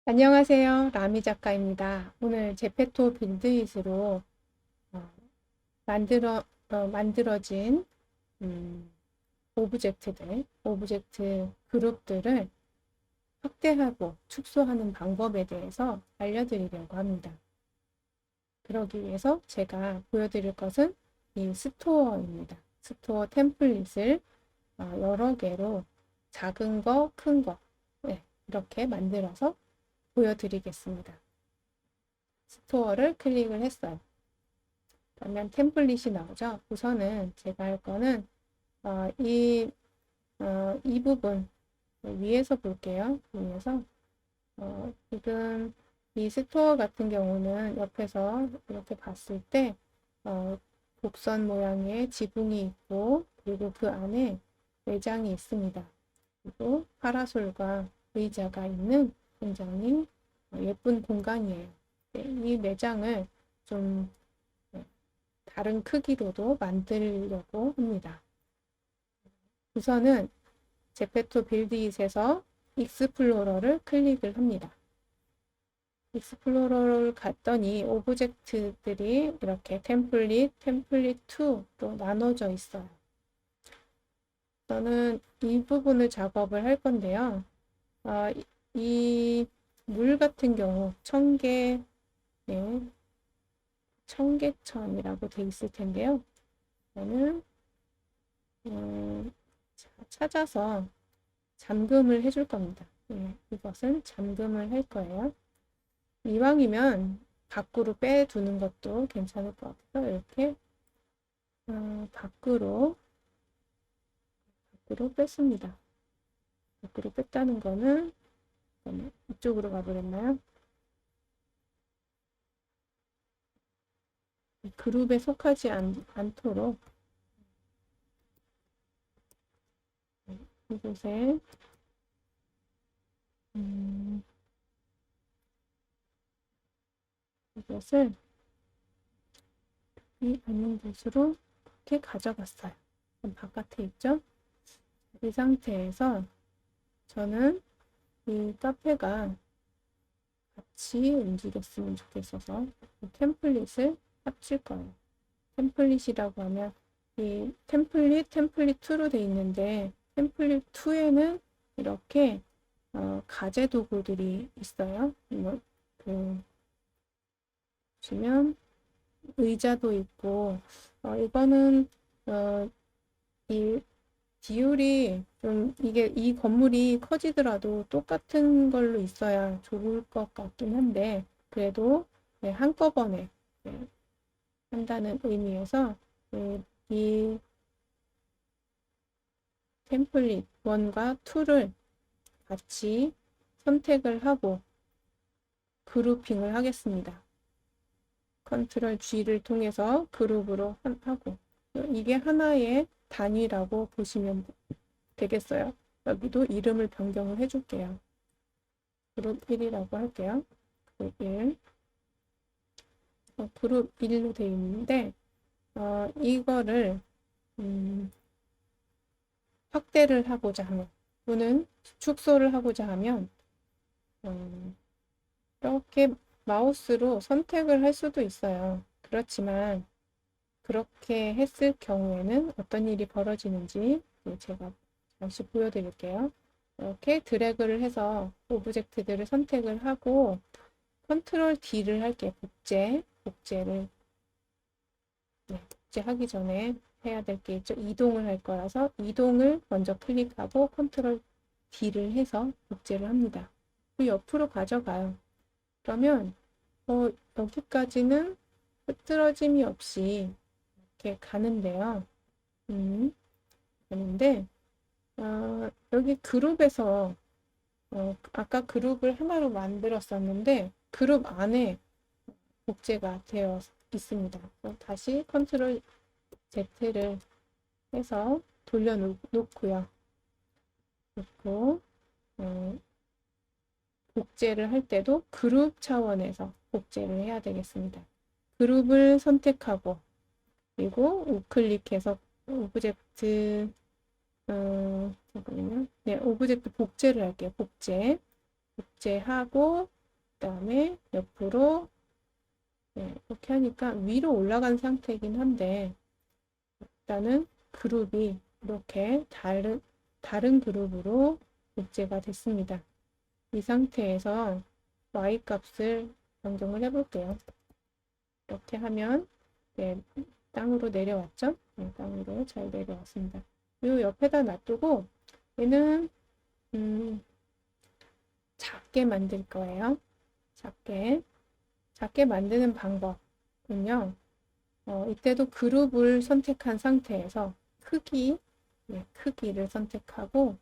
안녕하세요. 라미 작가입니다. 오늘 제페토 빌드잇으로 어, 만들어진 음, 오브젝트 그룹들을 확대하고 축소하는 방법에 대해서 알려드리려고 합니다. 그러기 위해서 제가 보여드릴 것은 이 스토어입니다. 스토어 템플릿을 여러 개로 작은 거, 큰 거, 네, 이렇게 만들어서 보여드리겠습니다. 스토어를 클릭을 했어요. 그러면 템플릿이 나오죠. 우선은 제가 할 거는 이 부분 위에서 볼게요. 위에서 지금 이 스토어 같은 경우는 옆에서 이렇게 봤을 때 어, 곡선 모양의 지붕이 있고 그리고 그 안에 매장이 있습니다. 그리고 파라솔과 의자가 있는 굉장히 예쁜 공간이에요. 네, 이 매장을 좀 다른 크기로도 만들려고 합니다. 우선은 제페토 빌드잇에서 익스플로러를 클릭을 합니다. 익스플로러를 갔더니 오브젝트들이 이렇게 템플릿 2로 나눠져 있어요. 저는 이 부분을 작업을 할 건데요. 이 물 같은 경우 네, 청계천이라고 돼 있을 텐데요. 저는 찾아서 잠금을 해줄 겁니다. 이것은 잠금을 할 거예요. 이왕이면 밖으로 빼두는 것도 괜찮을 것 같아서 이렇게 밖으로 뺐습니다. 밖으로 뺐다는 거는 이쪽으로 가버렸나요? 그룹에 속하지 않도록 이곳에 이것을 이 아닌 곳으로 이렇게 가져갔어요. 바깥에 있죠? 이 상태에서 저는 이 카페가 같이 움직였으면 좋겠어서 템플릿을 합칠 거예요. 템플릿이라고 하면 이 템플릿 2로 되어 있는데 템플릿 2에는 이렇게 가재 도구들이 있어요. 그 보시면 의자도 있고 이거는 이 비율이 좀 이게 이 건물이 커지더라도 똑같은 걸로 있어야 좋을 것 같긴 한데 그래도 네, 한꺼번에 네, 한다는 의미에서 네, 이 템플릿 1과 2를 같이 선택을 하고 그룹핑을 하겠습니다. 컨트롤 G를 통해서 그룹으로 하고 이게 하나의 단위라고 보시면 되겠어요. 여기도 이름을 변경을 해줄게요. 그룹 1이라고 할게요. 그룹 1. 그룹 1로 되어 있는데 이거를 확대를 하고자 하면 또는 축소를 하고자 하면 이렇게 마우스로 선택을 할 수도 있어요. 그렇지만 그렇게 했을 경우에는 어떤 일이 벌어지는지 제가 잠시 보여드릴게요. 이렇게 드래그를 해서 오브젝트들을 선택을 하고 컨트롤 D를 할게요. 복제를 복제하기 전에 해야 될 게 있죠. 이동을 할 거라서 이동을 먼저 클릭하고 컨트롤 D를 해서 복제를 합니다. 그 옆으로 가져가요. 그러면 여기까지는 흐트러짐이 없이 이렇게 가는데요. 가는데 여기 그룹에서 아까 그룹을 하나로 만들었었는데 그룹 안에 복제가 되어 있습니다. 다시 컨트롤 Z를 해서 돌려놓고요. 놓고 복제를 할 때도 그룹 차원에서 복제를 해야 되겠습니다. 그룹을 선택하고 그리고 우클릭해서 오브젝트 잠깐만요. 네, 오브젝트 복제를 할게요. 복제. 복제하고 그다음에 옆으로 이렇게 하니까 위로 올라간 상태이긴 한데 일단은 그룹이 이렇게 다른 그룹으로 복제가 됐습니다. 이 상태에서 y-값을 변경을 해볼게요. 이렇게 하면 땅으로 내려왔죠? 땅으로 잘 내려왔습니다. 이 옆에다 놔두고 얘는 작게 만들 거예요. 작게 만드는 방법은요. 이때도 그룹을 선택한 상태에서 크기를 선택하고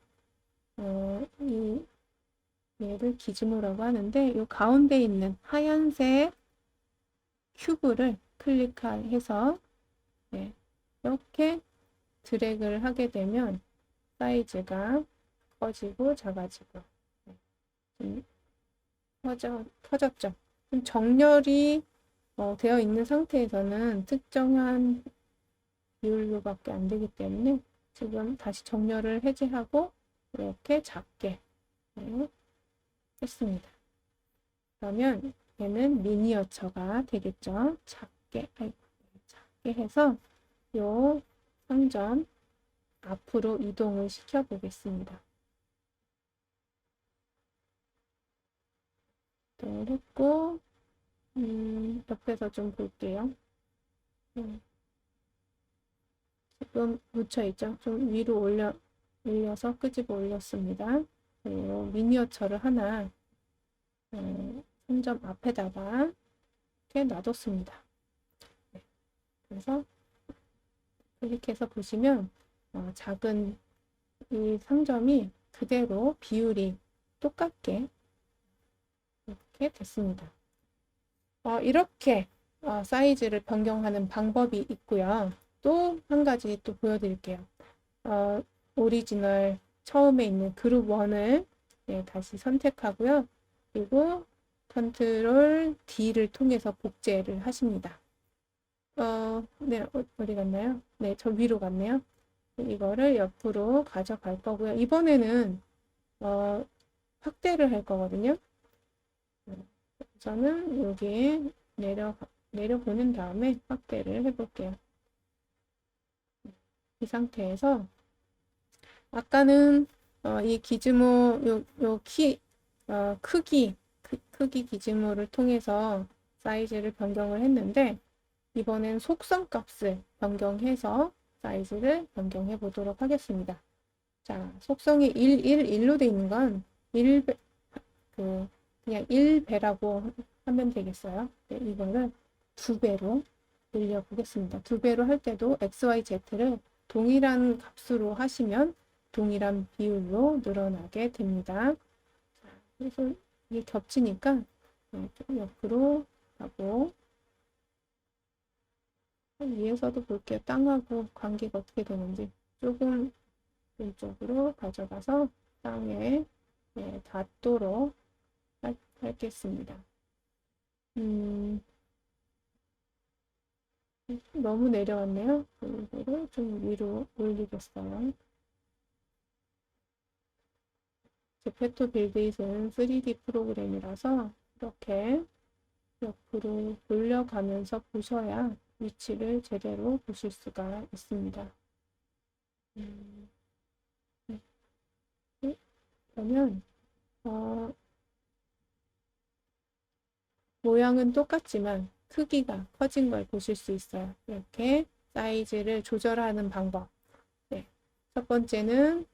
얘를 기즈모라고 하는데 이 가운데 있는 하얀색 큐브를 클릭해서 이렇게 드래그를 하게 되면 사이즈가 커지고 작아지고 좀 커졌죠. 정렬이 되어 있는 상태에서는 특정한 비율로밖에 안 되기 때문에 지금 다시 정렬을 해제하고 이렇게 작게 했습니다. 그러면 얘는 미니어처가 되겠죠. 작게 해서 요 상점 앞으로 이동을 시켜 보겠습니다. 이동을 했고 옆에서 좀 볼게요. 지금 묻혀있죠. 좀 위로 올려서 끄집어 올렸습니다. 그리고 미니어처를 하나 상점 앞에다가 이렇게 놔뒀습니다. 그래서 클릭해서 보시면 작은 이 상점이 그대로 비율이 똑같게 이렇게 됐습니다. 이렇게 사이즈를 변경하는 방법이 있고요. 또 한 가지 또 보여드릴게요. 오리지널 처음에 있는 그룹 1을 다시 선택하고요. 그리고 컨트롤 D를 통해서 복제를 하십니다. 네, 어디 갔나요? 네, 저 위로 갔네요. 이거를 옆으로 가져갈 거고요. 이번에는 확대를 할 거거든요. 저는 여기에 내려보낸 다음에 확대를 해볼게요. 이 상태에서 아까는 이 기즈모 크기 기즈모를 통해서 사이즈를 변경을 했는데 이번엔 속성 값을 변경해서 사이즈를 변경해 보도록 하겠습니다. 자, 속성이 1, 1, 1로 되어 있는 건 그냥 1배라고 하면 되겠어요. 네, 이거를 2배로 늘려 보겠습니다. 2배로 할 때도 x, y, z를 동일한 값으로 하시면 동일한 비율로 늘어나게 됩니다. 그래서 이게 겹치니까 좀 옆으로 가고 위에서도 볼게요. 땅하고 관계가 어떻게 되는지 조금 왼쪽으로 가져가서 땅에 닿도록 하겠습니다. 너무 내려왔네요. 이거를 좀 위로 올리겠어요. 제페토 빌드잇은 3D 프로그램이라서 이렇게 옆으로 돌려가면서 보셔야 위치를 제대로 보실 수가 있습니다. 그러면 모양은 똑같지만 크기가 커진 걸 보실 수 있어요. 이렇게 사이즈를 조절하는 방법. 첫 번째는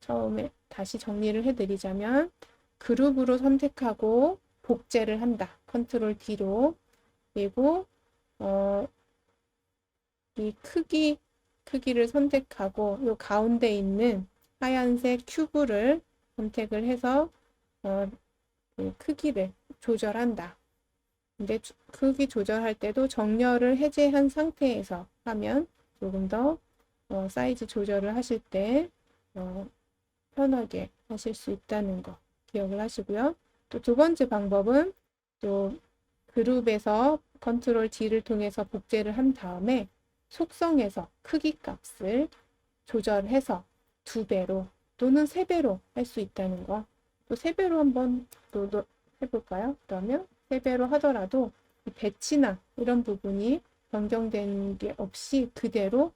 처음에 다시 정리를 해드리자면 그룹으로 선택하고 복제를 한다. 컨트롤 D로. 그리고 이 크기를 선택하고 이 가운데 있는 하얀색 큐브를 선택을 해서 그 크기를 조절한다. 근데 크기 조절할 때도 정렬을 해제한 상태에서 하면 조금 더 사이즈 조절을 하실 때 편하게 하실 수 있다는 거 기억을 하시고요. 또 두 번째 방법은 또 그룹에서 컨트롤 D를 통해서 복제를 한 다음에 속성에서 크기 값을 조절해서 2배로 또는 3배로 할 수 있다는 거 또 3배로 한번 또 해볼까요? 그러면 3배로 하더라도 이 배치나 이런 부분이 변경된 게 없이 그대로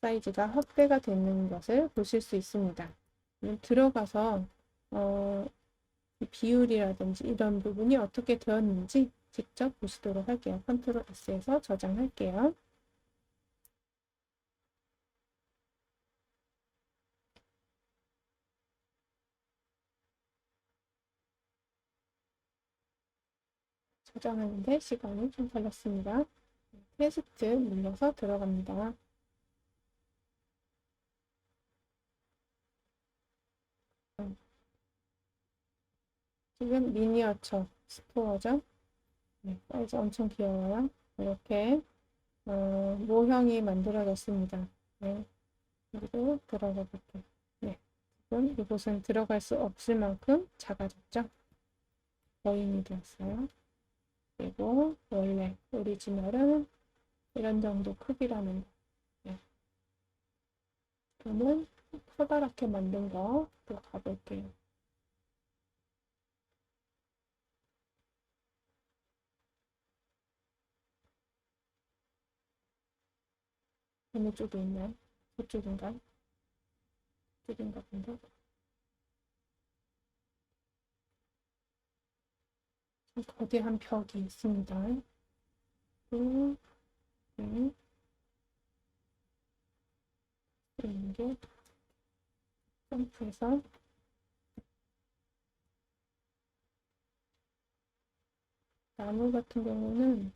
사이즈가 확대가 되는 것을 보실 수 있습니다. 들어가서 비율이라든지 이런 부분이 어떻게 되었는지 직접 보시도록 할게요. 컨트롤 S에서 저장할게요. 저장하는데 시간이 좀 걸렸습니다. 테스트 눌러서 들어갑니다. 지금 미니어처 스토어죠. 네, 사이즈 엄청 귀여워요. 이렇게 모형이 만들어졌습니다. 네, 그리고 들어가 볼게요. 네, 지금 이곳은 들어갈 수 없을 만큼 작아졌죠. 거인이 되었어요. 그리고 원래 오리지널은 이런 정도 크기라는 거. 네. 그러면 커다랗게 만든 거 또 가볼게요. 어느 쪽에 있나요? 저쪽인가요? 저쪽인가 본데. 거대한 벽이 있습니다. 또, 이런 게 점프해서 나무 같은 경우는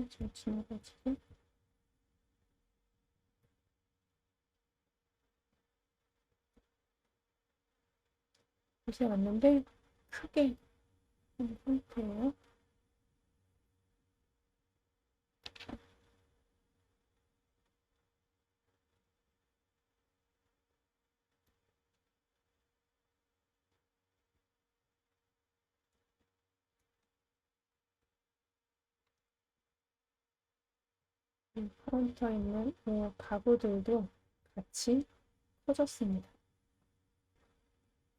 잘 지나가지고 곳에 왔는데 크게 한 상태예요. 카운터에 있는 이 가구들도 같이 커졌습니다.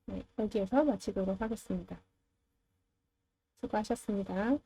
네, 여기에서 마치도록 하겠습니다. 수고하셨습니다.